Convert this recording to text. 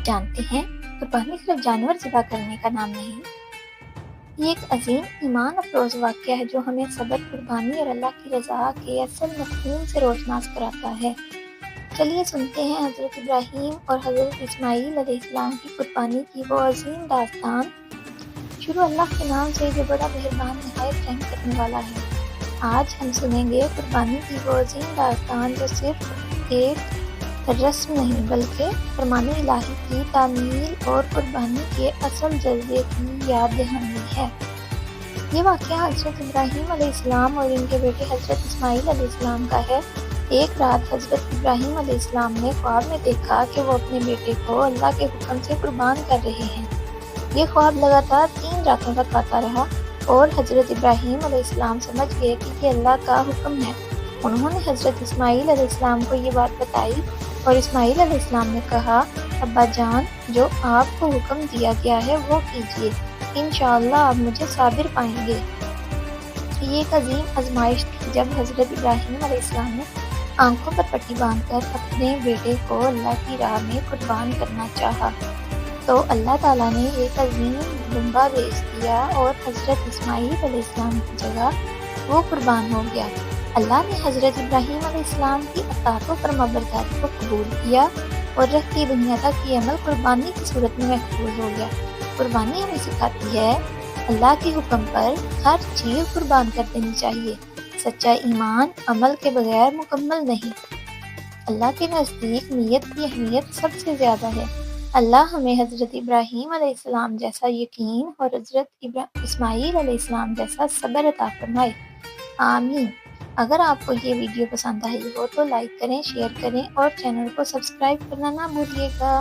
جانتے ہیں قربانی صرف جانور ذبح کرنے کا نام نہیں، یہ ایک عظیم ایمان افروز واقعہ ہے جو ہمیں صبر، قربانی اور اللہ کی رضا کے اصل مفہوم سے روشناس کراتا ہے۔ چلیے سنتے ہیں حضرت ابراہیم اور حضرت اسماعیل علیہ السلام کی قربانی کی وہ عظیم داستان۔ شروع اللہ کے نام سے جو بڑا مہربان نہایت رحم کرنے والا ہے۔ آج ہم سنیں گے قربانی کی وہ عظیم داستان جو صرف ایک رسم نہیں بلکہ فرمان الہی کی تعمیل اور قربانی کے اصل جذبے کی یاد دہانی ہے۔ یہ واقعہ حضرت ابراہیم علیہ السلام اور ان کے بیٹے حضرت اسماعیل علیہ السلام کا ہے۔ ایک رات حضرت ابراہیم علیہ السلام نے خواب میں دیکھا کہ وہ اپنے بیٹے کو اللہ کے حکم سے قربان کر رہے ہیں۔ یہ خواب لگاتار 3 راتوں تک آتا رہا اور حضرت ابراہیم علیہ السلام سمجھ گئے کہ یہ اللہ کا حکم ہے۔ انہوں نے حضرت اسماعیل علیہ السلام کو یہ بات بتائی اور اسماعیل علیہ السلام نے کہا، ابا جان، جو آپ کو حکم دیا گیا ہے وہ کیجیے، انشاءاللہ آپ مجھے صابر پائیں گے۔ یہ ایک عظیم آزمائش تھی جب حضرت ابراہیم علیہ السلام نے آنکھوں پر پٹی باندھ کر اپنے بیٹے کو اللہ کی راہ میں قربان کرنا چاہا تو اللہ تعالیٰ نے ایک عظیم دمبا بھیج دیا اور حضرت اسماعیل علیہ السلام کی جگہ وہ قربان ہو گیا۔ اللہ نے حضرت ابراہیم علیہ السلام کی اطاعت و فرمانبرداری کو قبول کیا اور رہتی دنیا تک یہ عمل قربانی کی صورت میں محفوظ ہو گیا۔ قربانی ہمیں سکھاتی ہے اللہ کے حکم پر ہر چیز قربان کر دینی چاہیے۔ سچا ایمان عمل کے بغیر مکمل نہیں۔ اللہ کے نزدیک نیت کی اہمیت سب سے زیادہ ہے۔ اللہ ہمیں حضرت ابراہیم علیہ السلام جیسا یقین اور حضرت اسماعیل علیہ السلام جیسا صبر عطا فرمائے، آمین۔ اگر آپ کو یہ ویڈیو پسند آئی ہو تو لائک کریں، شیئر کریں اور چینل کو سبسکرائب کرنا نہ بھولیے گا۔